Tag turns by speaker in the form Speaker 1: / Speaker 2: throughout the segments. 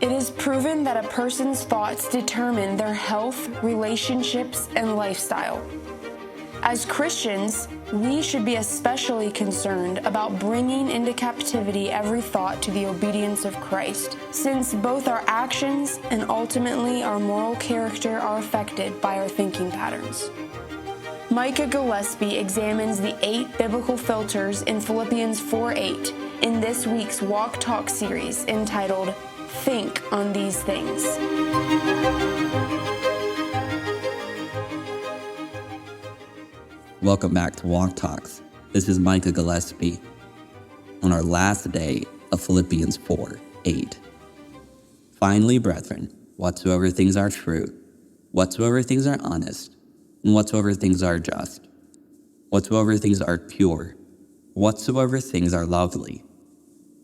Speaker 1: It is proven that a person's thoughts determine their health, relationships, and lifestyle. As Christians, we should be especially concerned about bringing into captivity every thought to the obedience of Christ, since both our actions and ultimately our moral character are affected by our thinking patterns. Micah Gillespie examines the 8 biblical filters in Philippians 4:8 in this week's Walk Talk series entitled, Think on These Things.
Speaker 2: Welcome back to Walk Talks. This is Micah Gillespie on our last day of Philippians 4:8. Finally, brethren, whatsoever things are true, whatsoever things are honest, and whatsoever things are just, whatsoever things are pure, whatsoever things are lovely,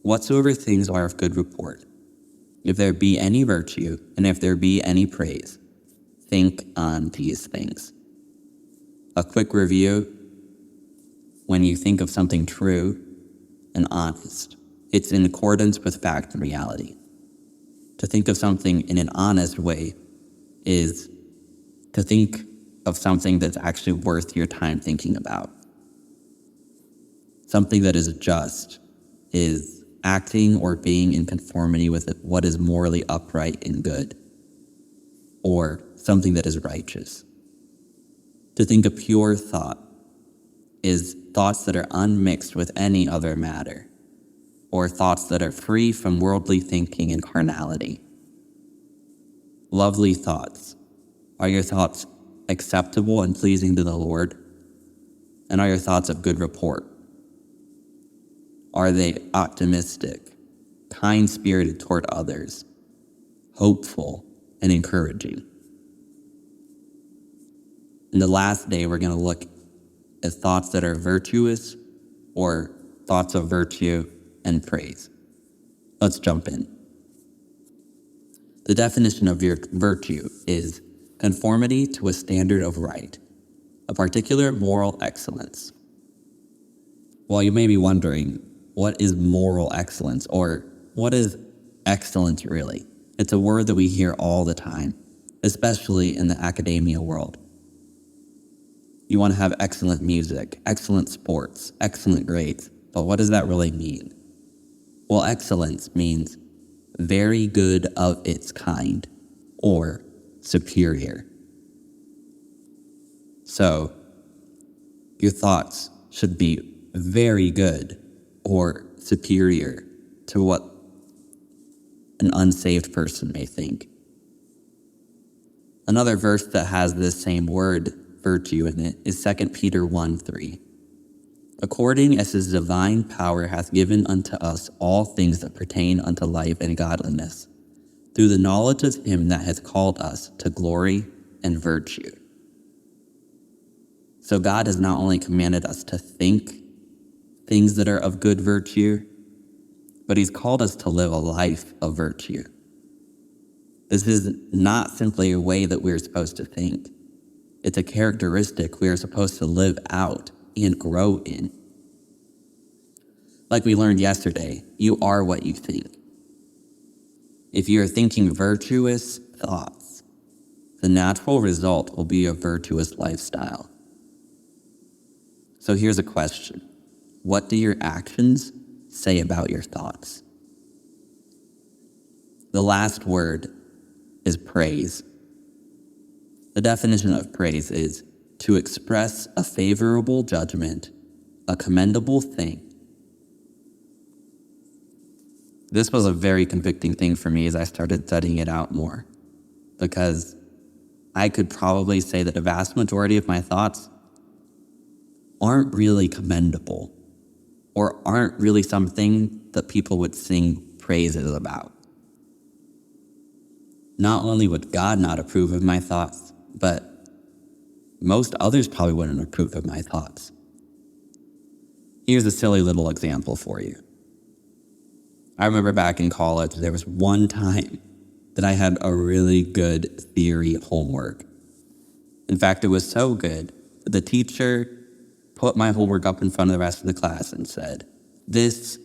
Speaker 2: whatsoever things are of good report, if there be any virtue, and if there be any praise, think on these things. A quick review: when you think of something true and honest, it's in accordance with fact and reality. To think of something in an honest way is to think of something that's actually worth your time thinking about. Something that is just is acting or being in conformity with what is morally upright and good, or something that is righteous. To think a pure thought is thoughts that are unmixed with any other matter, or thoughts that are free from worldly thinking and carnality. Lovely thoughts. Are your thoughts acceptable and pleasing to the Lord? And are your thoughts of good report? Are they optimistic, kind-spirited toward others, hopeful, and encouraging? In the last day, we're going to look at thoughts that are virtuous, or thoughts of virtue and praise. Let's jump in. The definition of virtue is conformity to a standard of right, a particular moral excellence. Well, you may be wondering, what is moral excellence, or what is excellence really? It's a word that we hear all the time, especially in the academia world. You want to have excellent music, excellent sports, excellent grades, but what does that really mean? Well, excellence means very good of its kind, or superior. So, your thoughts should be very good or superior to what an unsaved person may think. Another verse that has this same word, virtue, in it is 2 Peter 1:3. According as his divine power hath given unto us all things that pertain unto life and godliness, through the knowledge of him that hath called us to glory and virtue. So God has not only commanded us to think things that are of good virtue, but he's called us to live a life of virtue. This is not simply a way that we're supposed to think. It's a characteristic we are supposed to live out and grow in. Like we learned yesterday, you are what you think. If you are thinking virtuous thoughts, the natural result will be a virtuous lifestyle. So here's a question. What do your actions say about your thoughts? The last word is praise. The definition of praise is to express a favorable judgment, a commendable thing. This was a very convicting thing for me as I started studying it out more, because I could probably say that a vast majority of my thoughts aren't really commendable, or aren't really something that people would sing praises about. Not only would God not approve of my thoughts, but most others probably wouldn't approve of my thoughts. Here's a silly little example for you. I remember back in college, there was one time that I had a really good theory homework. In fact, it was so good that the teacher put my homework up in front of the rest of the class and said, "This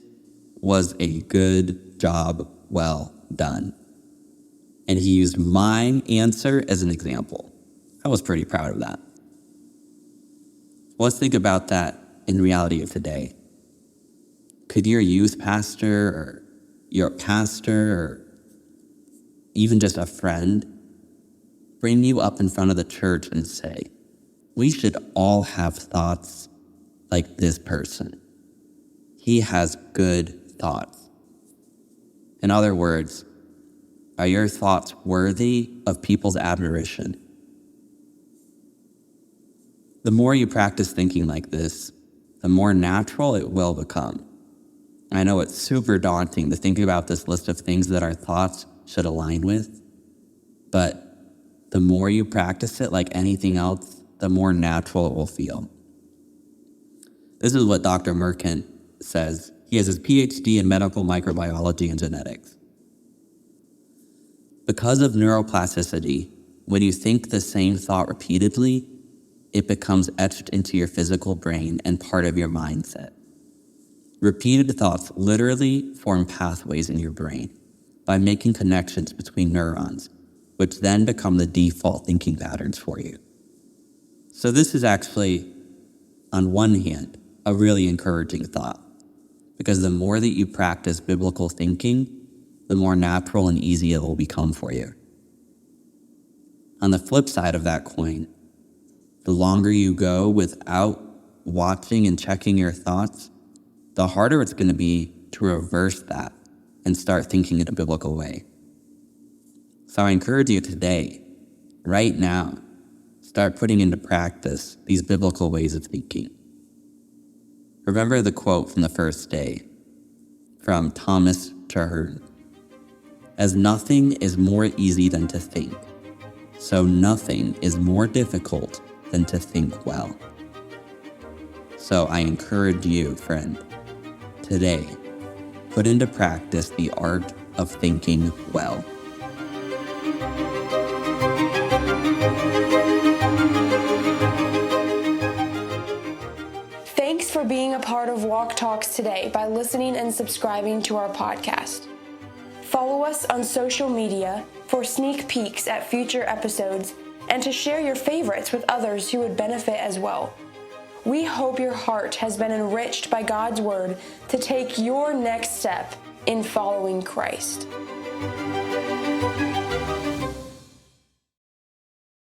Speaker 2: was a good job well done. And he used my answer as an example. I was pretty proud of that. Let's think about that in reality of today. Could your youth pastor or your pastor or even just a friend bring you up in front of the church and say, we should all have thoughts like this person. He has good thoughts. In other words, are your thoughts worthy of people's admiration? The more you practice thinking like this, the more natural it will become. I know it's super daunting to think about this list of things that our thoughts should align with, but the more you practice it like anything else, the more natural it will feel. This is what Dr. Merkin says. He has his PhD in medical microbiology and genetics. Because of neuroplasticity, when you think the same thought repeatedly, it becomes etched into your physical brain and part of your mindset. Repeated thoughts literally form pathways in your brain by making connections between neurons, which then become the default thinking patterns for you. So this is actually, on one hand, a really encouraging thought, because the more that you practice biblical thinking, the more natural and easy it will become for you. On the flip side of that coin, the longer you go without watching and checking your thoughts, the harder it's going to be to reverse that and start thinking in a biblical way. So I encourage you today, right now, start putting into practice these biblical ways of thinking. Remember the quote from the first day from Thomas Traherne. As nothing is more easy than to think, so nothing is more difficult than to think well. So I encourage you, friend, today, put into practice the art of thinking well.
Speaker 1: Thanks for being a part of Walk Talks today by listening and subscribing to our podcast. Follow us on social media for sneak peeks at future episodes and to share your favorites with others who would benefit as well. We hope your heart has been enriched by God's Word to take your next step in following Christ.